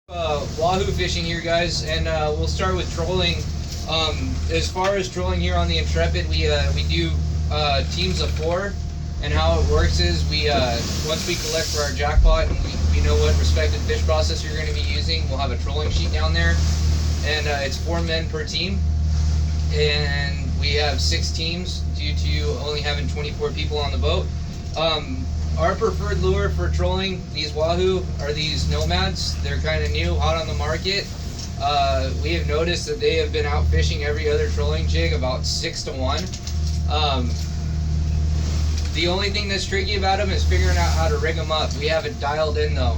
Wahoo fishing here, guys, and we'll start with trolling. As far as trolling here on the Intrepid, we do teams of 4, and how it works is we once we collect for our jackpot and we know what respective fish processor you're going to be using, we'll have a trolling sheet down there, and it's 4 men per team, and we have 6 teams due to only having 24 people on the boat. Our preferred lure for trolling these Wahoo are these Nomads. They're kind of new, hot on the market. We have noticed that they have been out fishing every other trolling jig about 6 to 1. The only thing that's tricky about them is figuring out how to rig them up. We have it dialed in though.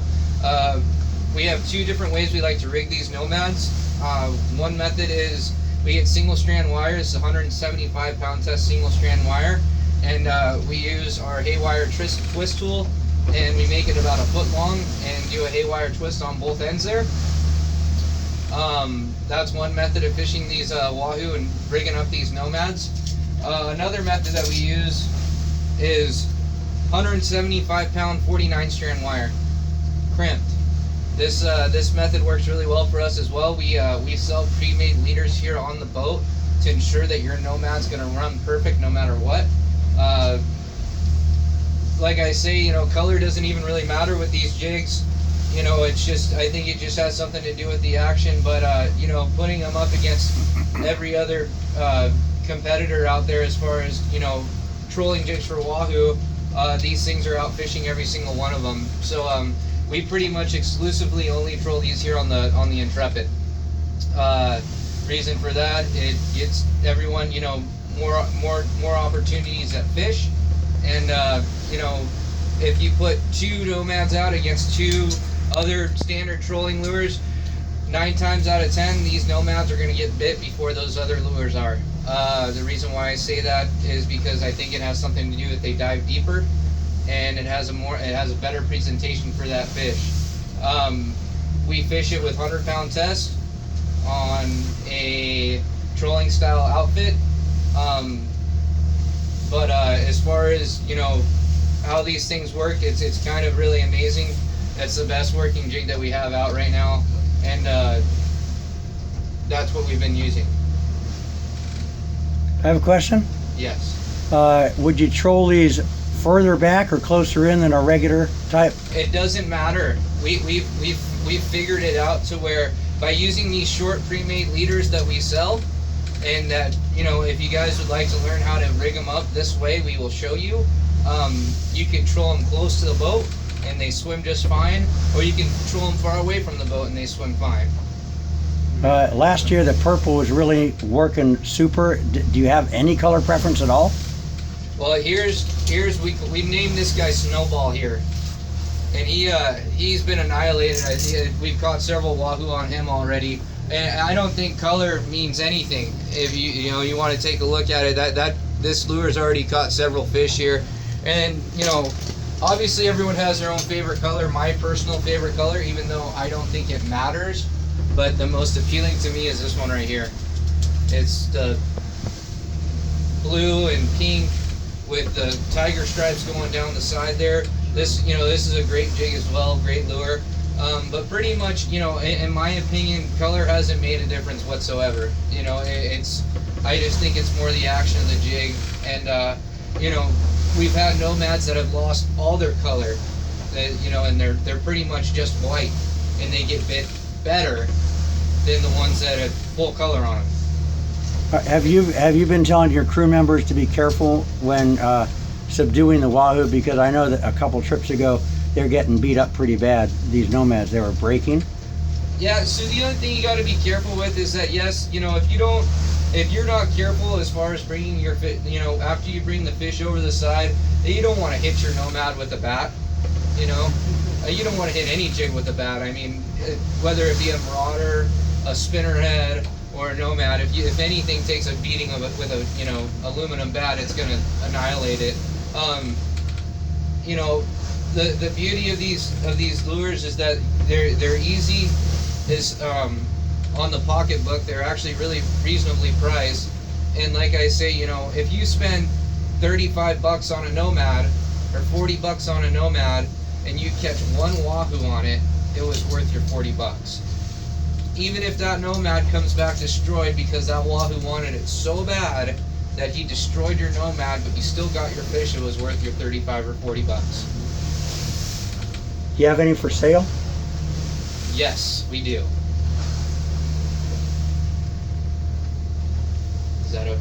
We have 2 different ways we like to rig these Nomads. One method is we get single strand wires, 175 pound test single strand wire. And we use our haywire twist tool, and we make it about 1 foot long and do a haywire twist on both ends there. That's one method of fishing these Wahoo and rigging up these Nomads. Another method that we use is 175 pound 49 strand wire, crimped. This method works really well for us as well. We sell pre-made leaders here on the boat to ensure that your Nomad's going to run perfect no matter what. Like I say, you know, color doesn't even really matter with these jigs. You know, it's just, I think it just has something to do with the action. But you know, putting them up against every other competitor out there as far as, you know, trolling jigs for Wahoo, these things are out fishing every single one of them. So we pretty much exclusively only troll these here on the Intrepid. Reason for that, it gets everyone, you know, more opportunities at fish, and you know, if you put 2 Nomads out against 2 other standard trolling lures, 9 times out of 10 these Nomads are going to get bit before those other lures are. The reason why I say that is because I think it has something to do with they dive deeper, and it has a better presentation for that fish. We fish it with 100 pound test on a trolling style outfit. But as far as, you know, how these things work, it's kind of really amazing. That's the best working jig that we have out right now, and that's what we've been using. I have a question. Yes. Would you troll these further back or closer in than a regular type? It doesn't matter. We've figured it out to where by using these short pre-made leaders that we sell, and that, you know, if you guys would like to learn how to rig them up this way, we will show you. You can troll them close to the boat and they swim just fine, or you can troll them far away from the boat and they swim fine. Last year the purple was really working super. Do you have any color preference at all? Well, we named this guy Snowball here, and he's been annihilated. We've caught several Wahoo on him already. And I don't think color means anything. If you want to take a look at it, this lure's already caught several fish here, and you know, obviously everyone has their own favorite color. My personal favorite color, even though I don't think it matters, but the most appealing to me is this one right here. It's the blue and pink with the tiger stripes going down the side there. This is a great jig as well, great lure. But pretty much, you know, in my opinion, color hasn't made a difference whatsoever. You know, I just think it's more the action of the jig. And, you know, we've had Nomads that have lost all their color, you know, and they're pretty much just white, and they get bit better than the ones that have full color on them. Have you been telling your crew members to be careful when subduing the Wahoo? Because I know that a couple trips ago, they're getting beat up pretty bad. These Nomads, they were breaking. Yeah, so the other thing you got to be careful with is that, yes, you know, if you're not careful as far as bringing your fish, you know, after you bring the fish over the side, you don't want to hit your Nomad with a bat. You know, you don't want to hit any jig with a bat. I mean, whether it be a marauder, a spinnerhead, or a Nomad, if anything takes a beating of it with a, you know, aluminum bat, it's going to annihilate it. You know, the beauty of these lures is that they're easy. On the pocketbook, they're actually really reasonably priced. And like I say, you know, if you spend 35 bucks on a Nomad or 40 bucks on a Nomad and you catch one Wahoo on it, it was worth your 40 bucks. Even if that Nomad comes back destroyed because that Wahoo wanted it so bad that he destroyed your Nomad, but you still got your fish, it was worth your 35 or 40 bucks. Do you have any for sale? Yes, we do. Is that okay?